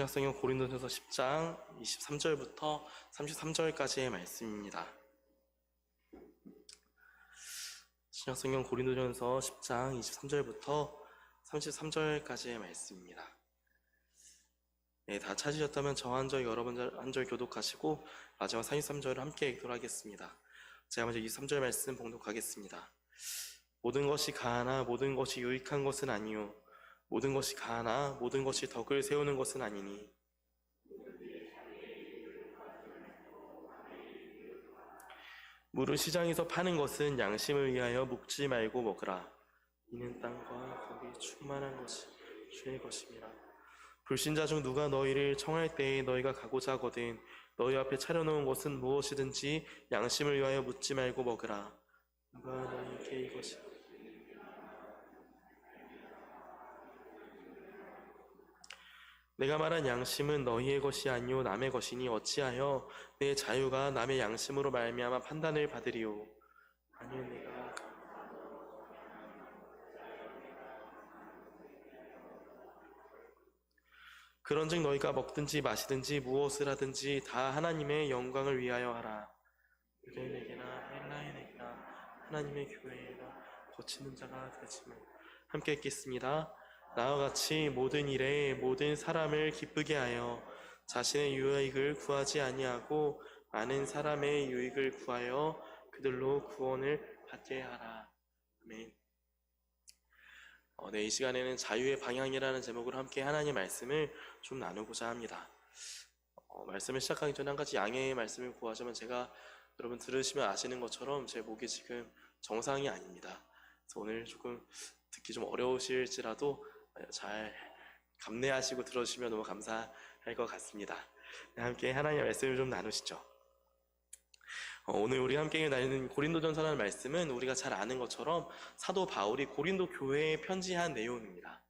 신약성경 고린도전서 10장 23절부터 33절까지의 말씀입니다. 신약성경 고린도전서 10장 23절부터 33절까지의 말씀입니다. 네, 다 찾으셨다면 저 한 절 여러 한 절 교독하시고 마지막 33절을 함께 읽도록 하겠습니다. 제가 먼저 23절 말씀 봉독하겠습니다. 모든 것이 가하나 모든 것이 유익한 것은 아니요 모든 것이 가하나 모든 것이 덕을 세우는 것은 아니니 물을 시장에서 파는 것은 양심을 위하여 묵지 말고 먹으라. 이는 땅과 거기 충만한 것이 주의 것임이라. 불신자 중 누가 너희를 청할 때에 너희가 가고자 하거든 너희 앞에 차려놓은 것은 무엇이든지 양심을 위하여 묻지 말고 먹으라. 누가 너희에게 이것이 내가 말한 양심은 너희의 것이 아니요 남의 것이니 어찌하여 내 자유가 남의 양심으로 말미암아 판단을 받으리요. 아니요 내가 그런즉 너희가 먹든지 마시든지 무엇을 하든지 다 하나님의 영광을 위하여 하라. 유대인에게나 헬라인에게나 하나님의 교회에나 거치는 자가 되지만 함께 읽겠습니다. 나와 같이 모든 일에 모든 사람을 기쁘게 하여 자신의 유익을 구하지 아니하고 많은 사람의 유익을 구하여 그들로 구원을 받게 하라. 아멘. 이 시간에는 자유의 방향이라는 제목으로 함께 하나님의 말씀을 좀 나누고자 합니다. 말씀을 시작하기 전에 한 가지 양해의 말씀을 구하자면 제가 여러분 들으시면 아시는 것처럼 제 목이 지금 정상이 아닙니다. 그래서 오늘 조금 듣기 좀 어려우실지라도 잘 감내하시고 들어주시면 너무 감사할 것 같습니다. 함께 하나님의 말씀을 좀 나누시죠. 오늘 우리 함께 나누는 고린도전서라는 말씀은 우리가 잘 아는 것처럼 사도 바울이 고린도 교회에 편지한 내용입니다.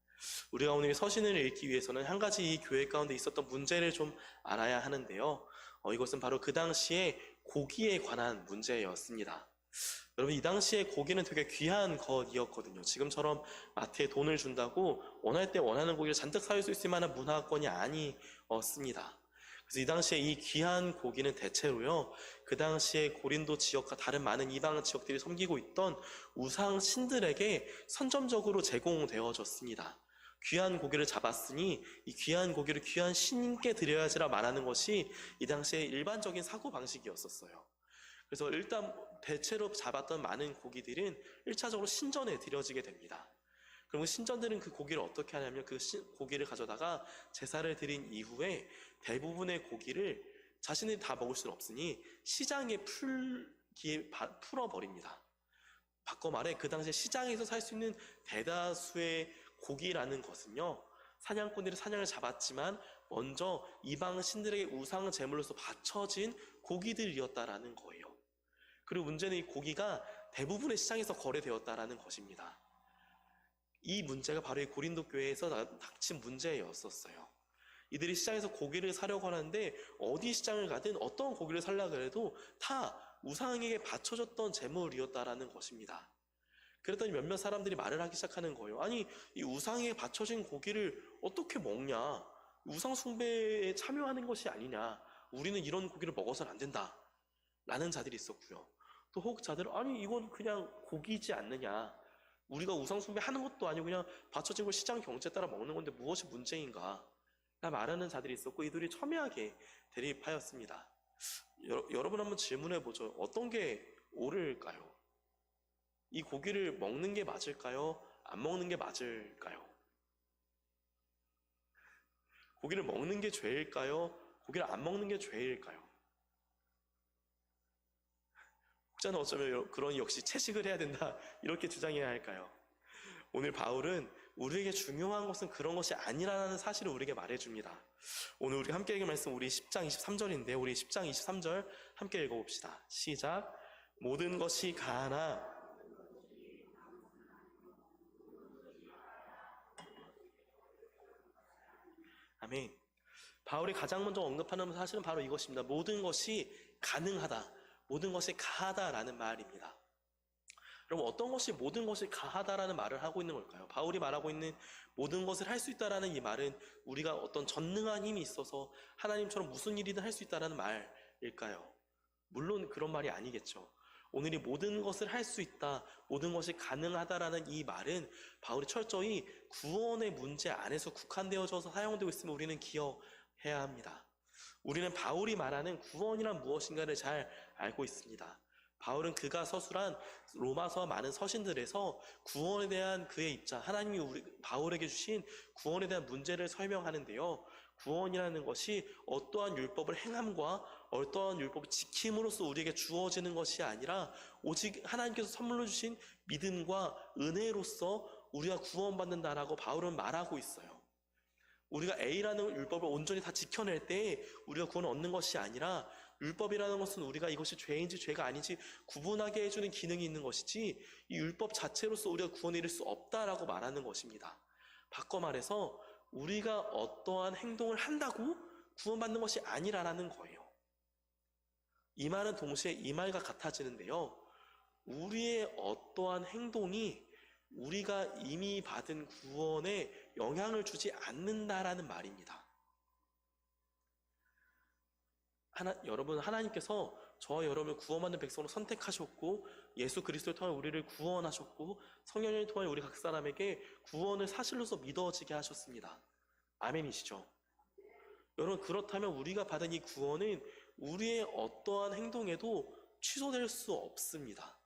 우리가 오늘 서신을 읽기 위해서는 한 가지 이 교회 가운데 있었던 문제를 좀 알아야 하는데요. 이것은 바로 그 당시에 고기에 관한 문제였습니다. 여러분, 이 당시에 고기는 되게 귀한 것이었거든요. 지금처럼 마트에 돈을 준다고 원할 때 원하는 고기를 잔뜩 사올 수 있을 만한 문화권이 아니었습니다. 그래서 이 당시에 이 귀한 고기는 대체로요, 그 당시에 고린도 지역과 다른 많은 이방 지역들이 섬기고 있던 우상 신들에게 선점적으로 제공되어졌습니다. 귀한 고기를 잡았으니 이 귀한 고기를 귀한 신께 드려야지라 말하는 것이 이 당시에 일반적인 사고방식이었었어요. 그래서 일단 대체로 잡았던 많은 고기들은 1차적으로 신전에 드려지게 됩니다. 그럼 신전들은 그 고기를 어떻게 하냐면 그 고기를 가져다가 제사를 드린 이후에 대부분의 고기를 자신들이 다 먹을 수는 없으니 시장에 풀어버립니다. 바꿔 말해 그 당시에 시장에서 살 수 있는 대다수의 고기라는 것은요, 사냥꾼들이 사냥을 잡았지만 먼저 이방 신들에게 우상 제물로서 바쳐진 고기들이었다라는 거예요. 그리고 문제는 이 고기가 대부분의 시장에서 거래되었다라는 것입니다. 이 문제가 바로 이 고린도 교회에서 닥친 문제였었어요. 이들이 시장에서 고기를 사려고 하는데 어디 시장을 가든 어떤 고기를 살려고 해도 다 우상에게 바쳐졌던 제물이었다라는 것입니다. 그랬더니 몇몇 사람들이 말을 하기 시작하는 거예요. 아니, 이 우상에 바쳐진 고기를 어떻게 먹냐? 우상 숭배에 참여하는 것이 아니냐? 우리는 이런 고기를 먹어서는 안 된다 라는 자들이 있었고요. 또 혹 자들은 아니, 이건 그냥 고기지 않느냐? 우리가 우상 숭배하는 것도 아니고 그냥 바쳐진 걸 시장 경제에 따라 먹는 건데 무엇이 문제인가? 라 말하는 자들이 있었고 이들이 첨예하게 대립하였습니다. 여러분 한번 질문해 보죠. 어떤 게 옳을까요? 이 고기를 먹는 게 맞을까요? 안 먹는 게 맞을까요? 고기를 먹는 게 죄일까요? 고기를 안 먹는 게 죄일까요? 혹자는 어쩌면 그런 역시 채식을 해야 된다 이렇게 주장해야 할까요? 오늘 바울은 우리에게 중요한 것은 그런 것이 아니라는 사실을 우리에게 말해줍니다. 오늘 우리 함께 읽은 말씀 우리 10장 23절인데 우리 10장 23절 함께 읽어봅시다. 시작. 모든 것이 가하나 아멘. 바울이 가장 먼저 언급하는 사실은 바로 이것입니다. 모든 것이 가능하다, 모든 것이 가하다라는 말입니다. 여러분, 어떤 것이 모든 것이 가하다라는 말을 하고 있는 걸까요? 바울이 말하고 있는 모든 것을 할 수 있다라는 이 말은 우리가 어떤 전능한 힘이 있어서 하나님처럼 무슨 일이든 할 수 있다라는 말일까요? 물론 그런 말이 아니겠죠. 오늘 이 모든 것을 할 수 있다, 모든 것이 가능하다라는 이 말은 바울이 철저히 구원의 문제 안에서 국한되어져서 사용되고 있음을 우리는 기억해야 합니다. 우리는 바울이 말하는 구원이란 무엇인가를 잘 알고 있습니다. 바울은 그가 서술한 로마서와 많은 서신들에서 구원에 대한 그의 입장, 하나님이 바울에게 주신 구원에 대한 문제를 설명하는데요. 구원이라는 것이 어떠한 율법을 행함과 어떠한 율법을 지킴으로써 우리에게 주어지는 것이 아니라 오직 하나님께서 선물로 주신 믿음과 은혜로서 우리가 구원받는다라고 바울은 말하고 있어요. 우리가 A라는 율법을 온전히 다 지켜낼 때 우리가 구원을 얻는 것이 아니라 율법이라는 것은 우리가 이것이 죄인지 죄가 아닌지 구분하게 해주는 기능이 있는 것이지 이 율법 자체로서 우리가 구원에 이를 수 없다라고 말하는 것입니다. 바꿔 말해서 우리가 어떠한 행동을 한다고 구원받는 것이 아니라는 거예요. 이 말은 동시에 이 말과 같아지는데요. 우리의 어떠한 행동이 우리가 이미 받은 구원에 영향을 주지 않는다라는 말입니다. 여러분, 하나님께서 저와 여러분을 구원받는 백성으로 선택하셨고 예수 그리스도를 통해 우리를 구원하셨고 성령을 통해 우리 각 사람에게 구원을 사실로서 믿어지게 하셨습니다. 아멘이시죠? 여러분, 그렇다면 우리가 받은 이 구원은 우리의 어떠한 행동에도 취소될 수 없습니다.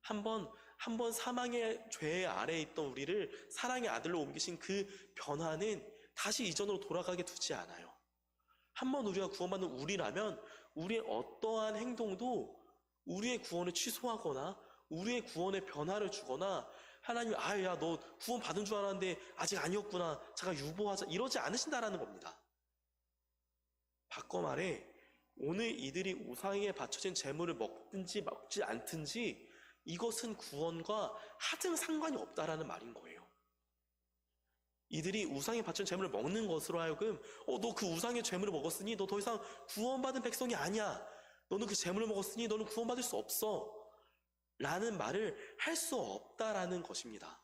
한 번 사망의 죄 아래에 있던 우리를 사랑의 아들로 옮기신 그 변화는 다시 이전으로 돌아가게 두지 않아요. 한 번 우리가 구원받는 우리라면 우리의 어떠한 행동도 우리의 구원을 취소하거나 우리의 구원에 변화를 주거나 하나님이 야 너 구원 받은 줄 알았는데 아직 아니었구나, 잠깐 유보하자, 이러지 않으신다라는 겁니다. 바꿔 말해 오늘 이들이 우상에 바쳐진 재물을 먹든지 먹지 않든지 이것은 구원과 하등 상관이 없다라는 말인 거예요. 이들이 우상에 바친 재물을 먹는 것으로 하여금 너 그 우상의 재물을 먹었으니 너 더 이상 구원받은 백성이 아니야, 너는 그 재물을 먹었으니 너는 구원받을 수 없어 라는 말을 할 수 없다라는 것입니다.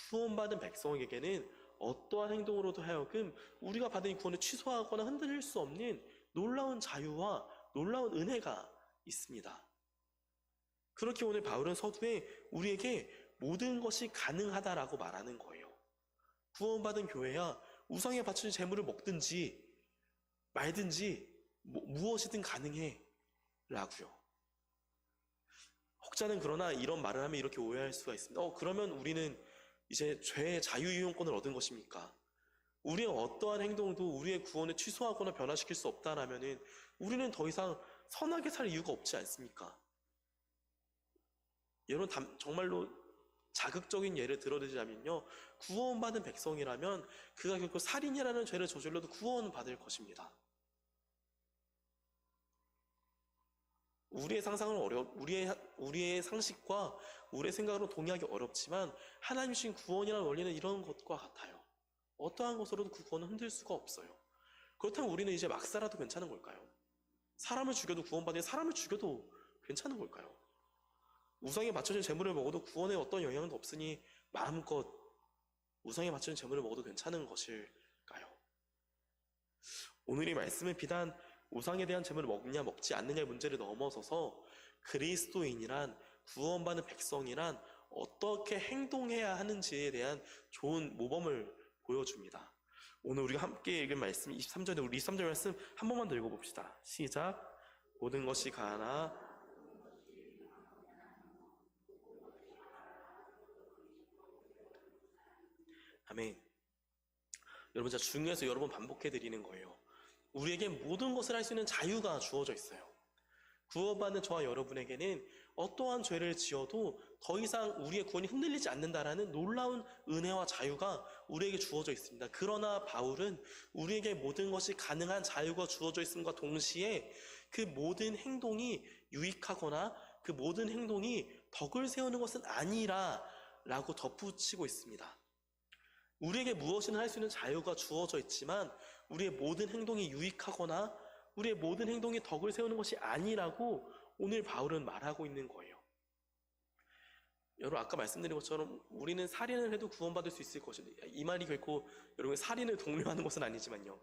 구원받은 백성에게는 어떠한 행동으로도 하여금 우리가 받은 이 구원을 취소하거나 흔들릴 수 없는 놀라운 자유와 놀라운 은혜가 있습니다. 그렇게 오늘 바울은 서두에 우리에게 모든 것이 가능하다라고 말하는 거예요. 구원받은 교회야 우상에 바쳐진 재물을 먹든지 말든지 무엇이든 가능해 라고요. 혹자는 그러나 이런 말을 하면 이렇게 오해할 수가 있습니다. 그러면 우리는 이제 죄의 자유이용권을 얻은 것입니까? 우리의 어떠한 행동도 우리의 구원을 취소하거나 변화시킬 수 없다라면은 우리는 더 이상 선하게 살 이유가 없지 않습니까? 여러분, 정말로 자극적인 예를 들어드리자면요, 구원받은 백성이라면 그가 결코 살인이라는 죄를 저질러도 구원받을 것입니다. 우리의 상상은 우리의 상식과 우리의 생각으로 동의하기 어렵지만 하나님 주신 구원이라는 원리는 이런 것과 같아요. 어떠한 것으로도 그 구원은 흔들 수가 없어요. 그렇다면 우리는 이제 막 살아도 괜찮은 걸까요? 사람을 죽여도 구원받으니 사람을 죽여도 괜찮은 걸까요? 우상에 맞춰진 재물을 먹어도 구원에 어떤 영향도 없으니 마음껏 우상에 맞춰진 재물을 먹어도 괜찮은 것일까요? 오늘 이 말씀은 비단 우상에 대한 재물을 먹느냐 먹지 않느냐의 문제를 넘어서서 그리스도인이란, 구원받는 백성이란 어떻게 행동해야 하는지에 대한 좋은 모범을 보여줍니다. 오늘 우리가 함께 읽은 말씀 23절에 우리 23절 말씀 한 번만 더 읽어봅시다. 시작. 모든 것이 가나 아멘. 여러분, 제가 중요해서 여러 번 반복해 드리는 거예요. 우리에게 모든 것을 할 수 있는 자유가 주어져 있어요. 구원받는 저와 여러분에게는 어떠한 죄를 지어도 더 이상 우리의 구원이 흔들리지 않는다라는 놀라운 은혜와 자유가 우리에게 주어져 있습니다. 그러나 바울은 우리에게 모든 것이 가능한 자유가 주어져 있음과 동시에 그 모든 행동이 유익하거나 그 모든 행동이 덕을 세우는 것은 아니라 라고 덧붙이고 있습니다. 우리에게 무엇이든 할 수 있는 자유가 주어져 있지만 우리의 모든 행동이 유익하거나 우리의 모든 행동이 덕을 세우는 것이 아니라고 오늘 바울은 말하고 있는 거예요. 여러분 아까 말씀드린 것처럼 우리는 살인을 해도 구원받을 수 있을 것입니다. 이 말이 결코 여러분 살인을 독려하는 것은 아니지만요.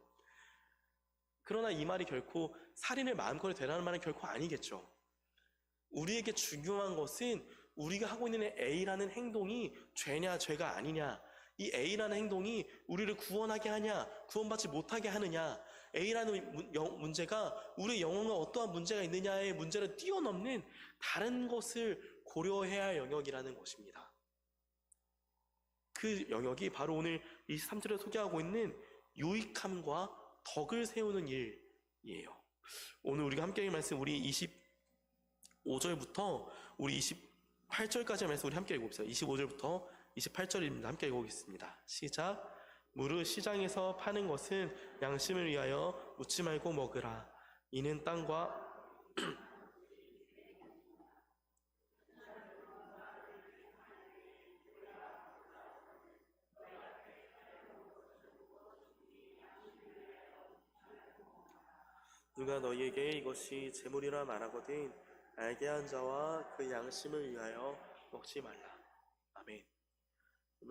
그러나 이 말이 결코 살인을 마음껏 되라는 말은 결코 아니겠죠. 우리에게 중요한 것은 우리가 하고 있는 A라는 행동이 죄냐 죄가 아니냐, 이 A라는 행동이 우리를 구원하게 하냐 구원받지 못하게 하느냐, A라는 문제가 우리 영혼에 어떠한 문제가 있느냐의 문제를 뛰어넘는 다른 것을 고려해야 할 영역이라는 것입니다. 그 영역이 바로 오늘 23절에 소개하고 있는 유익함과 덕을 세우는 일이에요. 오늘 우리가 함께 읽은 말씀, 우리 25절부터 우리 28절까지의 말씀 우리 함께 읽어봅시다. 25절부터 28절입니다. 함께 읽어보겠습니다. 시작. 무릇 시장에서 파는 것은 양심을 위하여 묻지 말고 먹으라. 이는 땅과 누가 너희에게 이것이 재물이라 말하거든 알게 한 자와 그 양심을 위하여 먹지 말라. 아멘.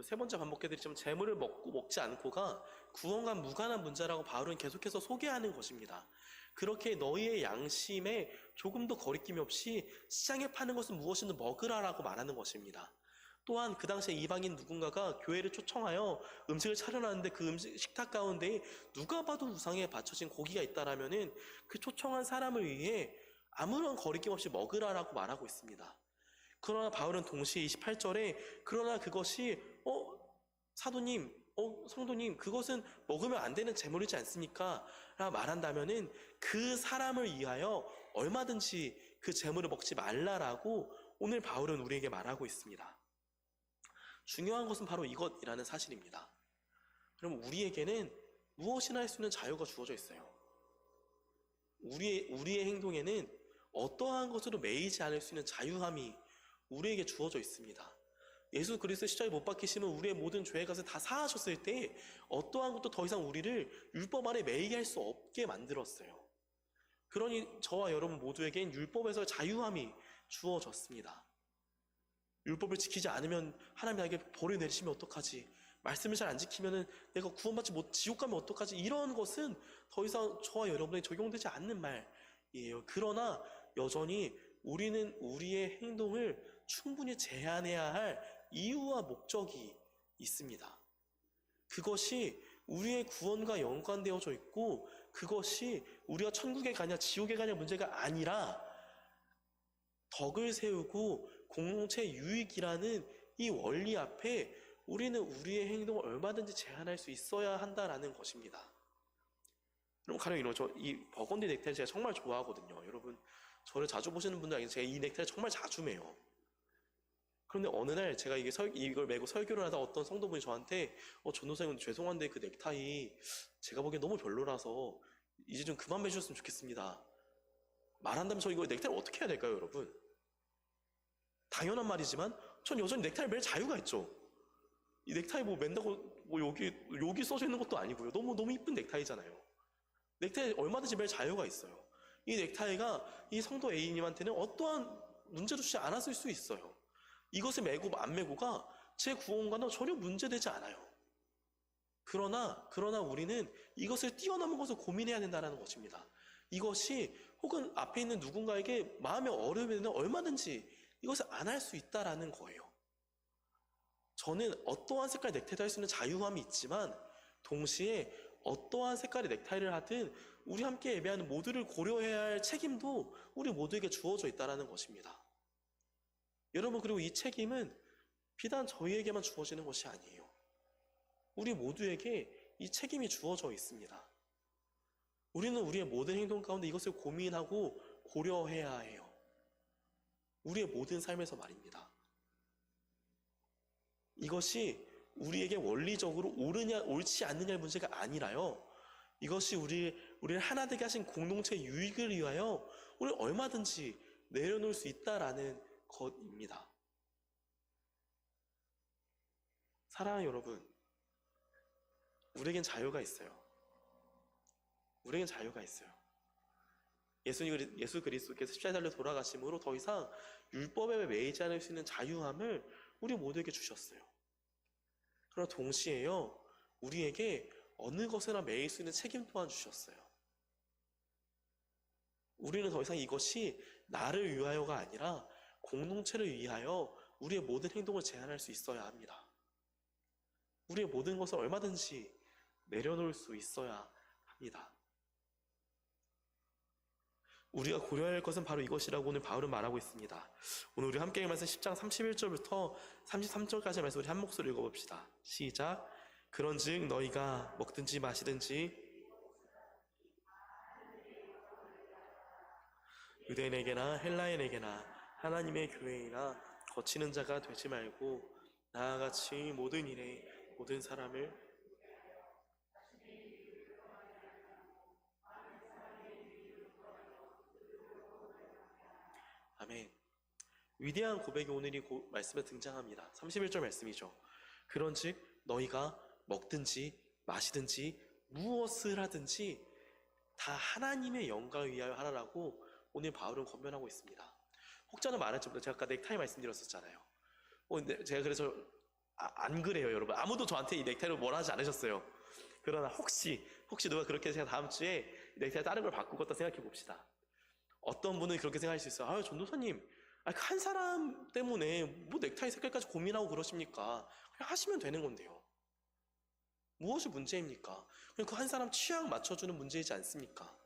세 번째 반복해드리지만 재물을 먹고 먹지 않고가 구원과 무관한 문제라고 바울은 계속해서 소개하는 것입니다. 그렇게 너희의 양심에 조금도 거리낌이 없이 시장에 파는 것은 무엇이든 먹으라라고 말하는 것입니다. 또한 그 당시에 이방인 누군가가 교회를 초청하여 음식을 차려놨는데 그 음식 식탁 가운데 누가 봐도 우상에 바쳐진 고기가 있다라면은 그 초청한 사람을 위해 아무런 거리낌 없이 먹으라라고 말하고 있습니다. 그러나 바울은 동시에 28절에 그러나 그것이 사도님, 성도님 그것은 먹으면 안 되는 재물이지 않습니까? 라고 말한다면은 그 사람을 위하여 얼마든지 그 재물을 먹지 말라라고 오늘 바울은 우리에게 말하고 있습니다. 중요한 것은 바로 이것이라는 사실입니다. 그럼 우리에게는 무엇이나 할 수 있는 자유가 주어져 있어요. 우리의 행동에는 어떠한 것으로 매이지 않을 수 있는 자유함이 우리에게 주어져 있습니다. 예수 그리스도 십자가에 못 박히시면 우리의 모든 죄의 값을 다 사하셨을 때 어떠한 것도 더 이상 우리를 율법 아래 매이게 할 수 없게 만들었어요. 그러니 저와 여러분 모두에겐 율법에서 자유함이 주어졌습니다. 율법을 지키지 않으면 하나님 나에게 벌을 내리시면 어떡하지? 말씀을 잘 안 지키면 내가 구원받지 못, 지옥 가면 어떡하지? 이런 것은 더 이상 저와 여러분에게 적용되지 않는 말이에요. 그러나 여전히 우리는 우리의 행동을 충분히 제한해야 할 이유와 목적이 있습니다. 그것이 우리의 구원과 연관되어져 있고 그것이 우리가 천국에 가냐 지옥에 가냐 문제가 아니라 덕을 세우고 공동체 유익이라는 이 원리 앞에 우리는 우리의 행동을 얼마든지 제한할 수 있어야 한다라는 것입니다. 여러분 가령 이런 이 버건디 넥타이 제가 정말 좋아하거든요. 여러분 저를 자주 보시는 분들 알겠지만 제가 이 넥타이 정말 자주 매요. 그런데 어느 날 제가 이걸 메고 설교를 하다 어떤 성도분이 저한테 전도사님 죄송한데 그 넥타이 제가 보기엔 너무 별로라서 이제 좀 그만 매주셨으면 좋겠습니다. 말한다면 저 이거 넥타이를 어떻게 해야 될까요, 여러분? 당연한 말이지만 전 여전히 넥타이를 멜 자유가 있죠. 이 넥타이 뭐 맨다고 뭐 여기 써져 있는 것도 아니고요. 너무 이쁜 넥타이잖아요. 넥타이 얼마든지 멜 자유가 있어요. 이 넥타이가 이 성도 A님한테는 어떠한 문제도 주지 않았을 수 있어요. 이것을 매고 안 매고가 제 구원과는 전혀 문제되지 않아요. 그러나 우리는 이것을 뛰어넘은 것을 고민해야 된다는 것입니다. 이것이 혹은 앞에 있는 누군가에게 마음에 어려움이 되면 얼마든지 이것을 안 할 수 있다라는 거예요. 저는 어떠한 색깔의 넥타이도 할 수 있는 자유함이 있지만 동시에 어떠한 색깔의 넥타이를 하든 우리 함께 예배하는 모두를 고려해야 할 책임도 우리 모두에게 주어져 있다는 것입니다. 여러분 그리고 이 책임은 비단 저희에게만 주어지는 것이 아니에요. 우리 모두에게 이 책임이 주어져 있습니다. 우리는 우리의 모든 행동 가운데 이것을 고민하고 고려해야 해요. 우리의 모든 삶에서 말입니다. 이것이 우리에게 원리적으로 옳지 않느냐의 문제가 아니라요. 이것이 우리를 하나 되게 하신 공동체 유익을 위하여 우리를 얼마든지 내려놓을 수 있다라는 것입니다. 사랑하는 여러분, 우리에겐 자유가 있어요. 우리에겐 자유가 있어요. 예수 그리스도께서 십자가에 달려 돌아가심으로 더 이상 율법에 매이지 않을 수 있는 자유함을 우리 모두에게 주셨어요. 그러나 동시에요, 우리에게 어느 것에나 매일 수 있는 책임 또한 주셨어요. 우리는 더 이상 이것이 나를 위하여가 아니라 공동체를 위하여 우리의 모든 행동을 제한할 수 있어야 합니다. 우리의 모든 것을 얼마든지 내려놓을 수 있어야 합니다. 우리가 고려해야 할 것은 바로 이것이라고 오늘 바울은 말하고 있습니다. 오늘 우리 함께 읽은 말씀 10장 31절부터 33절까지의 말씀 우리 한 목소리 읽어봅시다. 시작. 그런즉 너희가 먹든지 마시든지 유대인에게나 헬라인에게나 하나님의 교회이나 거치는 자가 되지 말고 나아같이 모든 일에 모든 사람을 아멘. 위대한 고백이 오늘 이 말씀에 등장합니다. 31절 말씀이죠. 그런즉 너희가 먹든지 마시든지 무엇을 하든지 다 하나님의 영광을 위하여 하라라고 오늘 바울은 권면하고 있습니다. 혹자는 말할지보다 제가 아까 넥타이 말씀드렸었잖아요. 근데 제가 그래서 안 그래요, 여러분. 아무도 저한테 이 넥타이로 뭐라 하지 않으셨어요. 그러나 혹시 누가 그렇게 제가 다음 주에 넥타이 다른 걸 바꾸겠다 생각해 봅시다. 어떤 분은 그렇게 생각할 수 있어요. 아유, 전도사님, 한 사람 때문에 뭐 넥타이 색깔까지 고민하고 그러십니까? 그냥 하시면 되는 건데요. 무엇이 문제입니까? 그냥 그 한 사람 취향 맞춰주는 문제이지 않습니까?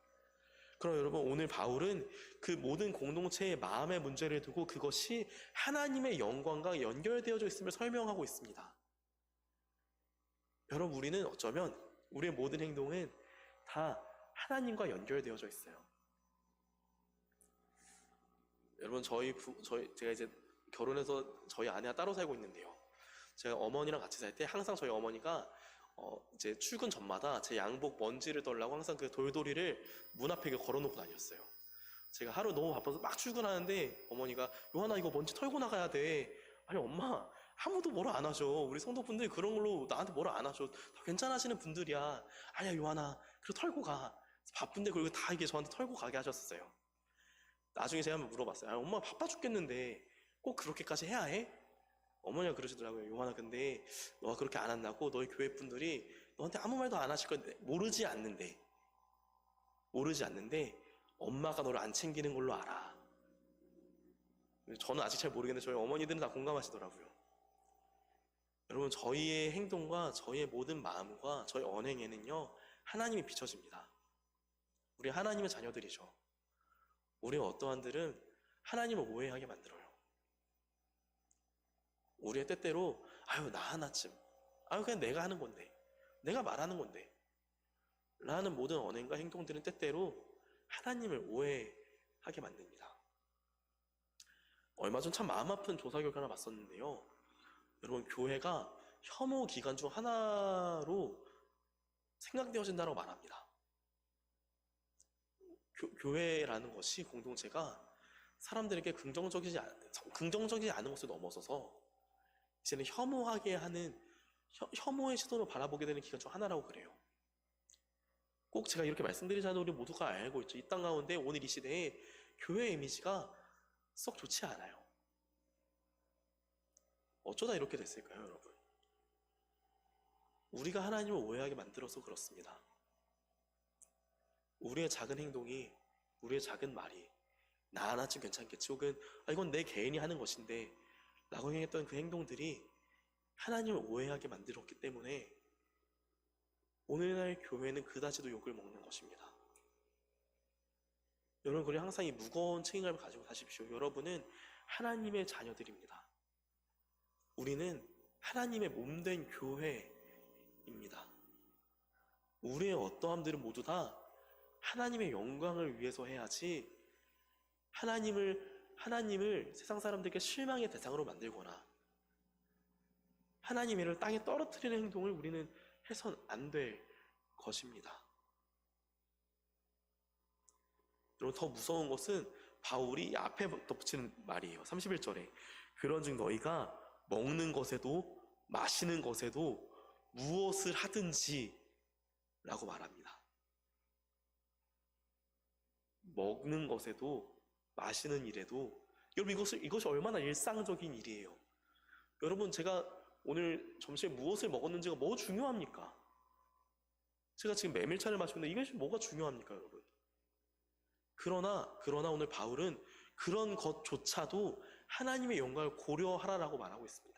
그럼 여러분, 오늘 바울은 그 모든 공동체의 마음의 문제를 두고 그것이 하나님의 영광과 연결되어져 있음을 설명하고 있습니다. 여러분, 우리는 어쩌면 우리의 모든 행동은 다 하나님과 연결되어져 있어요. 여러분, 제가 이제 결혼해서 저희 아내와 따로 살고 있는데요. 제가 어머니랑 같이 살 때 항상 저희 어머니가 이제 출근 전마다 제 양복 먼지를 떨라고 항상 그 돌돌이를 문 앞에 걸어놓고 다녔어요. 제가 하루 너무 바빠서 막 출근하는데 어머니가 요한아 이거 먼지 털고 나가야 돼. 아니 엄마 아무도 뭐라 안 하죠. 우리 성도분들 그런 걸로 나한테 뭐라 안 하죠. 다 괜찮아하시는 분들이야. 아니야 요한아 그래 털고 가. 바쁜데 그리고 다 이게 저한테 털고 가게 하셨어요. 나중에 제가 한번 물어봤어요. 아, 엄마 바빠 죽겠는데 꼭 그렇게까지 해야 해? 어머니가 그러시더라고요. 요한아 근데 너가 그렇게 안 한다고 너희 교회 분들이 너한테 아무 말도 안 하실 건데 모르지 않는데 엄마가 너를 안 챙기는 걸로 알아. 저는 아직 잘 모르겠는데 저희 어머니들은 다 공감하시더라고요. 여러분 저희의 행동과 저희의 모든 마음과 저희 언행에는요 하나님이 비춰집니다. 우리 하나님의 자녀들이죠. 우리 어떠한들은 하나님을 오해하게 만들어요. 우리의 때때로 아유 나 하나쯤 그냥 내가 하는 건데 내가 말하는 건데 라는 모든 언행과 행동들은 때때로 하나님을 오해하게 만듭니다. 얼마 전 참 마음 아픈 조사 결과를 봤었는데요. 여러분 교회가 혐오 기관 중 하나로 생각되어진다고 말합니다. 교회라는 것이 공동체가 사람들에게 긍정적이지 않은 것을 넘어서서 이제는 혐오하게 하는 혐오의 시선으로 바라보게 되는 기간 중 하나라고 그래요. 꼭 제가 이렇게 말씀드리자도 우리 모두가 알고 있죠. 이 땅 가운데 오늘 이 시대에 교회의 이미지가 썩 좋지 않아요. 어쩌다 이렇게 됐을까요, 여러분? 우리가 하나님을 오해하게 만들어서 그렇습니다. 우리의 작은 행동이, 우리의 작은 말이 나 하나쯤 괜찮겠지 혹은 이건 내 개인이 하는 것인데 라고 행했던 그 행동들이 하나님을 오해하게 만들었기 때문에 오늘날 교회는 그다지도 욕을 먹는 것입니다. 여러분 그리고 항상 이 무거운 책임감을 가지고 사십시오. 여러분은 하나님의 자녀들입니다. 우리는 하나님의 몸된 교회입니다. 우리의 어떠함들은 모두 다 하나님의 영광을 위해서 해야지 하나님을 세상 사람들에게 실망의 대상으로 만들거나 하나님을 땅에 떨어뜨리는 행동을 우리는 해선 안 될 것입니다. 여러분 더 무서운 것은 바울이 앞에 덧붙이는 말이에요. 31절에 그런즉 너희가 먹는 것에도 마시는 것에도 무엇을 하든지 라고 말합니다. 먹는 것에도 마시는 일에도 여러분 이것이 얼마나 일상적인 일이에요. 여러분 제가 오늘 점심에 무엇을 먹었는지가 뭐 중요합니까? 제가 지금 메밀차를 마시고 있는데 이것이 뭐가 중요합니까, 여러분? 그러나 오늘 바울은 그런 것조차도 하나님의 영광을 고려하라라고 말하고 있습니다.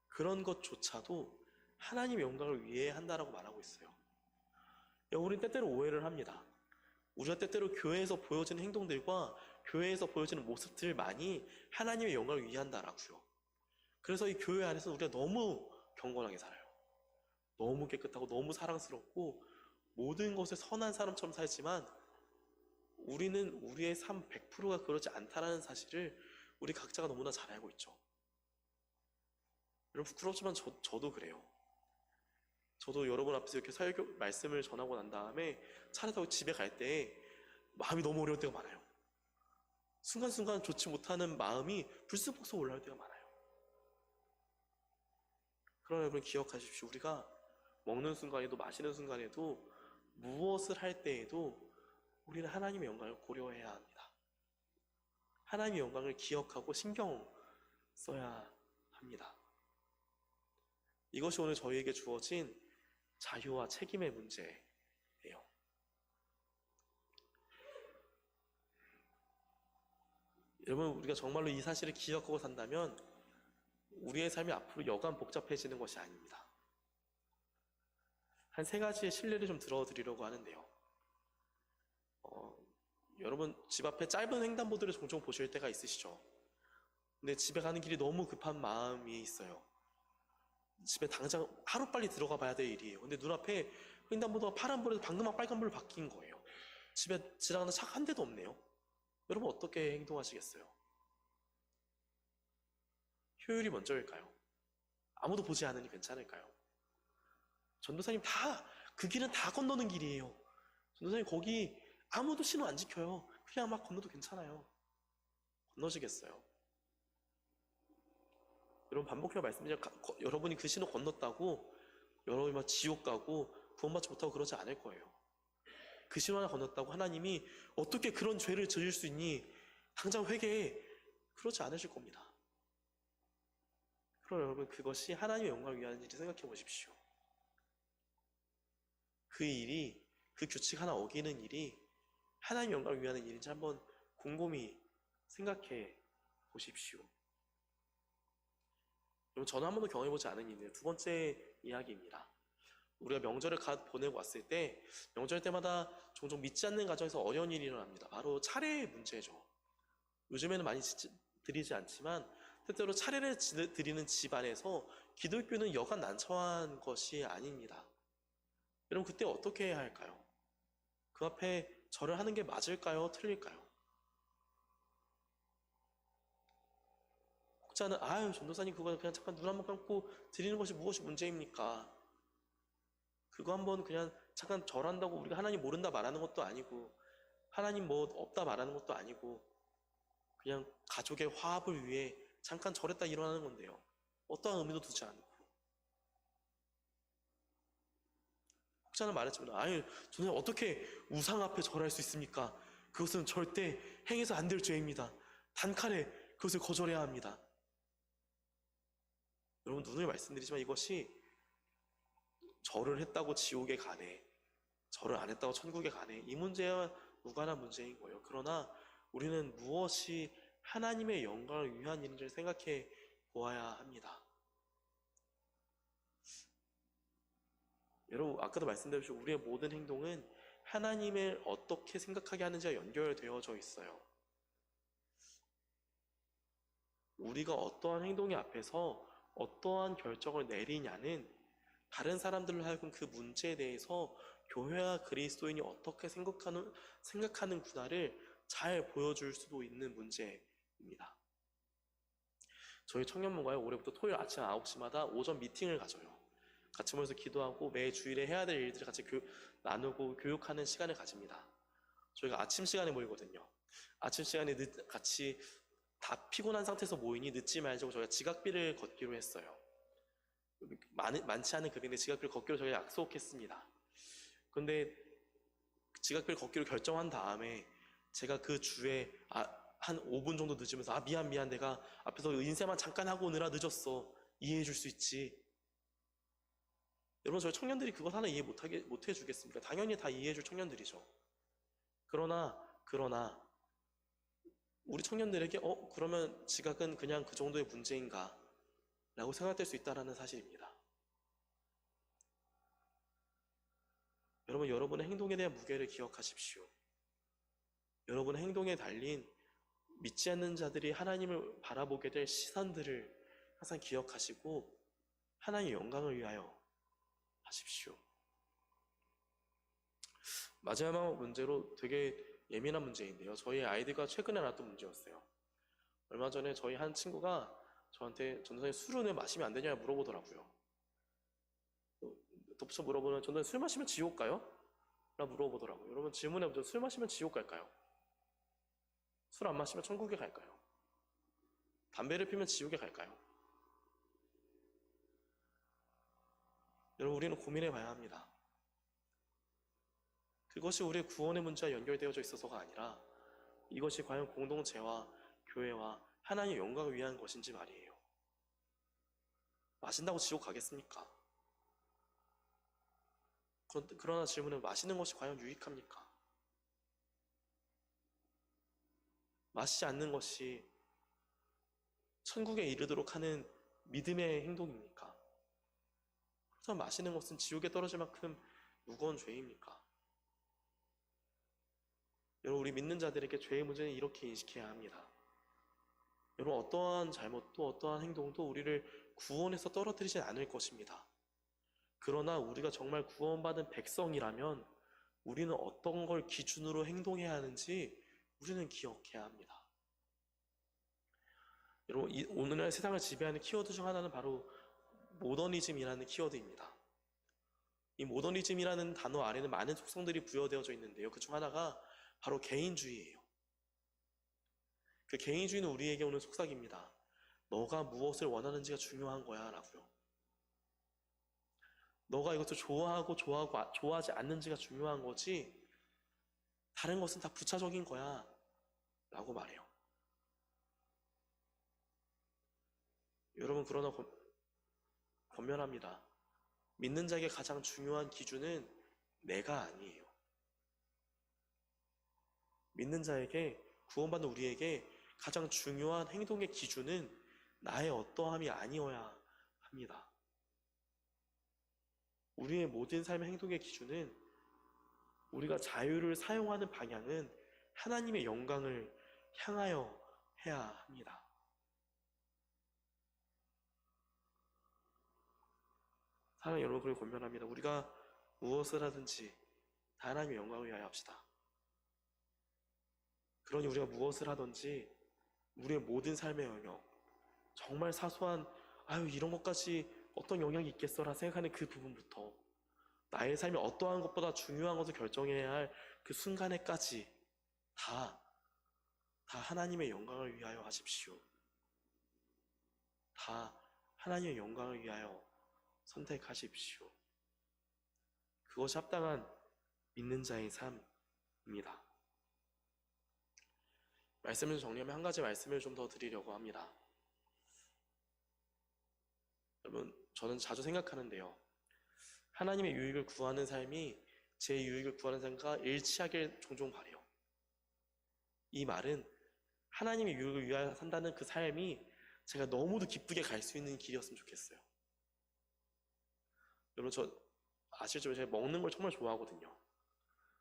그런 것조차도 하나님의 영광을 위해 한다라고 말하고 있어요. 우리는 때때로 오해를 합니다. 우리가 때때로 교회에서 보여지는 행동들과 교회에서 보여지는 모습들만이 하나님의 영광을 위한다라고요. 그래서 이 교회 안에서 우리가 너무 경건하게 살아요. 너무 깨끗하고 너무 사랑스럽고 모든 것에 선한 사람처럼 살지만 우리는 우리의 삶 100%가 그렇지 않다라는 사실을 우리 각자가 너무나 잘 알고 있죠. 여러분 부끄럽지만 저도 그래요. 저도 여러분 앞에서 이렇게 설교 말씀을 전하고 난 다음에 차를 타고 집에 갈 때 마음이 너무 어려울 때가 많아요. 순간순간 좋지 못하는 마음이 불쑥불쑥 올라올 때가 많아요. 그러나 여러분 기억하십시오. 우리가 먹는 순간에도 마시는 순간에도 무엇을 할 때에도 우리는 하나님의 영광을 고려해야 합니다. 하나님의 영광을 기억하고 신경 써야 합니다. 이것이 오늘 저희에게 주어진 자유와 책임의 문제예요. 여러분 우리가 정말로 이 사실을 기억하고 산다면 우리의 삶이 앞으로 여간 복잡해지는 것이 아닙니다. 한 3가지의 실례를 좀 들어드리려고 하는데요. 여러분 집 앞에 짧은 횡단보도를 종종 보실 때가 있으시죠? 근데 집에 가는 길이 너무 급한 마음이 있어요. 집에 당장 하루빨리 들어가 봐야 될 일이에요. 근데 눈앞에 횡단보도가 파란불에서 방금 막 빨간불로 바뀐 거예요. 집에 지나가는 차가 한 대도 없네요. 여러분 어떻게 행동하시겠어요? 효율이 먼저일까요? 아무도 보지 않으니 괜찮을까요? 전도사님 그 길은 다 건너는 길이에요. 전도사님 거기 아무도 신호 안 지켜요. 그냥 막 건너도 괜찮아요. 건너시겠어요? 여러분 반복해서 말씀드리면 여러분이 그 신호 건넜다고 여러분이 막 지옥 가고 구원받지 못하고 그러지 않을 거예요. 그 신호 하나 건넜다고 하나님이 어떻게 그런 죄를 저질 수 있니? 당장 회개해. 그러지 않으실 겁니다. 그럼 여러분 그것이 하나님의 영광을 위한 일을 생각해 보십시오. 그 규칙 하나 어기는 일이 하나님의 영광을 위한 일인지 한번 곰곰이 생각해 보십시오. 여러분 저는 한 번도 경험해보지 않은 일이에요. 2번째 이야기입니다. 우리가 명절을 보내고 왔을 때 명절 때마다 종종 믿지 않는 가정에서 어려운 일이 일어납니다. 바로 차례의 문제죠. 요즘에는 많이 드리지 않지만 때때로 차례를 드리는 집안에서 기독교는 여간 난처한 것이 아닙니다. 여러분 그때 어떻게 해야 할까요? 그 앞에 절을 하는 게 맞을까요? 틀릴까요? 혹자는 전도사님 그거 그냥 잠깐 눈 한번 감고 드리는 것이 무엇이 문제입니까? 그거 한번 그냥 잠깐 절한다고 우리가 하나님 모른다 말하는 것도 아니고 하나님 뭐 없다 말하는 것도 아니고 그냥 가족의 화합을 위해 잠깐 절했다 일어나는 건데요. 어떠한 의미도 두지 않고 혹자는 말했지만 저는 어떻게 우상 앞에 절할 수 있습니까? 그것은 절대 행해서 안 될 죄입니다. 단칼에 그것을 거절해야 합니다. 여러분 눈을 말씀드리지만 이것이 절을 했다고 지옥에 가네, 절을 안 했다고 천국에 가네, 이 문제와 무관한 문제인 거예요. 그러나 우리는 무엇이 하나님의 영광을 위한 일인지를 생각해 보아야 합니다. 여러분 아까도 말씀드렸죠. 우리의 모든 행동은 하나님을 어떻게 생각하게 하는지와 연결되어져 있어요. 우리가 어떠한 행동의 앞에서 어떠한 결정을 내리냐는 다른 사람들로 하여금 그 문제에 대해서 교회와 그리스도인이 어떻게 생각하는구나를 잘 보여줄 수도 있는 문제입니다. 저희 청년문가요 올해부터 토요일 아침 9시마다 오전 미팅을 가져요. 같이 모여서 기도하고 매 주일에 해야 될 일들을 같이 나누고 교육하는 시간을 가집니다. 저희가 아침 시간에 모이거든요. 아침 시간에 같이 다 피곤한 상태에서 모이니 늦지 말자고 저희가 지각비를 걷기로 했어요. 많지 않은 금액인데 지각비를 걷기로 저희가 약속했습니다. 그런데 지각길 걷기로 결정한 다음에 제가 그 주에 한 5분 정도 늦으면서 미안 내가 앞에서 인쇄만 잠깐 하고 오느라 늦었어 이해해 줄 수 있지. 여러분 저희 청년들이 그것 하나 이해 못 해주겠습니까? 당연히 다 이해해 줄 청년들이죠. 그러나 우리 청년들에게 그러면 지각은 그냥 그 정도의 문제인가 라고 생각될 수 있다는 사실입니다. 여러분, 여러분의 행동에 대한 무게를 기억하십시오. 여러분의 행동에 달린 믿지 않는 자들이 하나님을 바라보게 될 시선들을 항상 기억하시고 하나님의 영광을 위하여 하십시오. 마지막 문제로 되게 예민한 문제인데요. 저희 아이들과 최근에 나왔던 문제였어요. 얼마 전에 저희 한 친구가 저한테 전도사님 술은 마시면 안 되냐 물어보더라고요. 덧붙여 물어보면 전도사님 술 마시면 지옥 가요? 라 물어보더라고요. 여러분 질문해보죠. 술 마시면 지옥 갈까요? 술 안 마시면 천국에 갈까요? 담배를 피면 지옥에 갈까요? 여러분 우리는 고민해 봐야 합니다. 그것이 우리의 구원의 문제와 연결되어져 있어서가 아니라 이것이 과연 공동체와 교회와 하나님의 영광을 위한 것인지 말이에요. 마신다고 지옥 가겠습니까? 그러나 질문은 마시는 것이 과연 유익합니까? 마시지 않는 것이 천국에 이르도록 하는 믿음의 행동입니까? 그래서 마시는 것은 지옥에 떨어질 만큼 무거운 죄입니까? 여러분 우리 믿는 자들에게 죄의 문제는 이렇게 인식해야 합니다. 여러분 어떠한 잘못도 어떠한 행동도 우리를 구원에서 떨어뜨리진 않을 것입니다. 그러나 우리가 정말 구원받은 백성이라면 우리는 어떤 걸 기준으로 행동해야 하는지 우리는 기억해야 합니다. 여러분 오늘날 세상을 지배하는 키워드 중 하나는 바로 모더니즘이라는 키워드입니다. 이 모더니즘이라는 단어 아래는 많은 속성들이 부여되어져 있는데요. 그 중 하나가 바로 개인주의예요. 그 개인주의는 우리에게 오는 속삭입니다. 너가 무엇을 원하는지가 중요한 거야 라고요. 너가 이것을 좋아하고 좋아하지 않는지가 중요한 거지 다른 것은 다 부차적인 거야 라고 말해요. 여러분 그러나 권면합니다. 믿는 자에게 가장 중요한 기준은 내가 아니에요. 믿는 자에게 구원받는 우리에게 가장 중요한 행동의 기준은 나의 어떠함이 아니어야 합니다. 우리의 모든 삶의 행동의 기준은 우리가 자유를 사용하는 방향은 하나님의 영광을 향하여 해야 합니다. 사랑하는 여러분을 권면합니다. 우리가 무엇을 하든지 다 하나님의 영광을 위하여 합시다. 그러니 우리가 무엇을 하든지 우리의 모든 삶의 영역, 정말 사소한 이런 것까지 어떤 영향이 있겠어라 생각하는 그 부분부터 나의 삶이 어떠한 것보다 중요한 것을 결정해야 할 그 순간에까지 다 하나님의 영광을 위하여 하십시오. 다 하나님의 영광을 위하여 선택하십시오. 그것이 합당한 믿는 자의 삶입니다. 말씀을 정리하면 한 가지 말씀을 좀 더 드리려고 합니다. 여러분 저는 자주 생각하는데요. 하나님의 유익을 구하는 삶이 제 유익을 구하는 삶과 일치하길 종종 바라요. 이 말은 하나님의 유익을 위하여 산다는 그 삶이 제가 너무도 기쁘게 갈 수 있는 길이었으면 좋겠어요. 여러분 저 아시죠? 제가 먹는 걸 정말 좋아하거든요.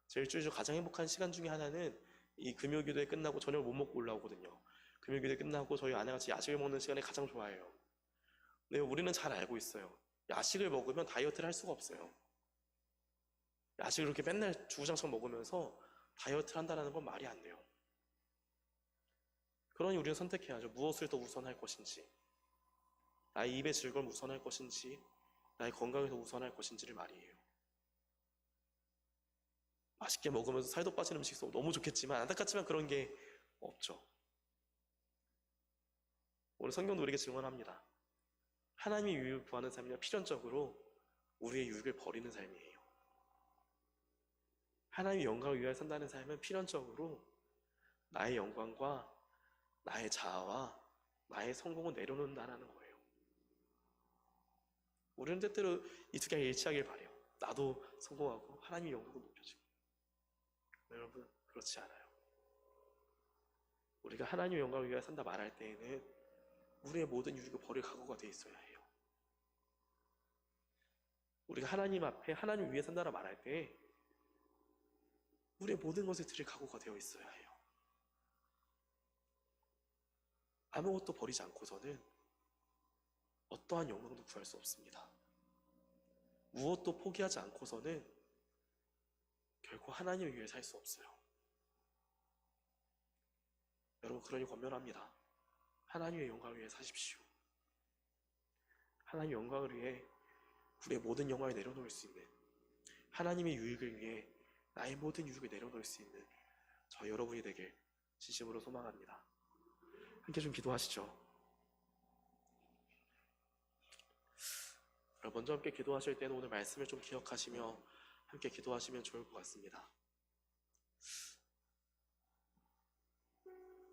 제 일주일 중 가장 행복한 시간 중에 하나는 이 금요기도회 끝나고 저녁을 못 먹고 올라오거든요. 금요기도회 끝나고 저희 아내가 같이 야식을 먹는 시간에 가장 좋아해요. 근데 우리는 잘 알고 있어요. 야식을 먹으면 다이어트를 할 수가 없어요. 야식을 이렇게 맨날 주구장창 먹으면서 다이어트를 한다는 건 말이 안 돼요. 그러니 우리는 선택해야죠. 무엇을 더 우선할 것인지, 나의 입의 즐거움을 우선할 것인지, 나의 건강을 더 우선할 것인지를 말이에요. 맛있게 먹으면서 살도 빠지는 음식 너무 좋겠지만 안타깝지만 그런 게 없죠. 오늘 성경도 우리에게 증언합니다. 하나님의 유익을 구하는 삶이냐 필연적으로 우리의 유익을 버리는 삶이에요. 하나님의 영광을 위하여 산다는 삶은 필연적으로 나의 영광과 나의 자아와 나의 성공을 내려놓는다는 거예요. 우리는 때때로 이 두 개가 일치하길 바래요. 나도 성공하고 하나님의 영광도 높여지고. 여러분, 그렇지 않아요. 우리가 하나님의 영광을 위하여 산다 말할 때에는 우리의 모든 유익을 버릴 각오가 돼 있어야 해요. 우리가 하나님 앞에 하나님 위해 산다라 말할 때 우리의 모든 것을 드릴 각오가 되어 있어야 해요. 아무것도 버리지 않고서는 어떠한 영광도 구할 수 없습니다. 무엇도 포기하지 않고서는 결코 하나님을 위해 살 수 없어요. 여러분, 그러니 권면합니다. 하나님의 영광을 위해 사십시오. 하나님의 영광을 위해 우리의 모든 영광을 내려놓을 수 있는, 하나님의 유익을 위해 나의 모든 유익을 내려놓을 수 있는 저 여러분이 되길 진심으로 소망합니다. 함께 좀 기도하시죠. 먼저 함께 기도하실 때는 오늘 말씀을 좀 기억하시며 함께 기도하시면 좋을 것 같습니다.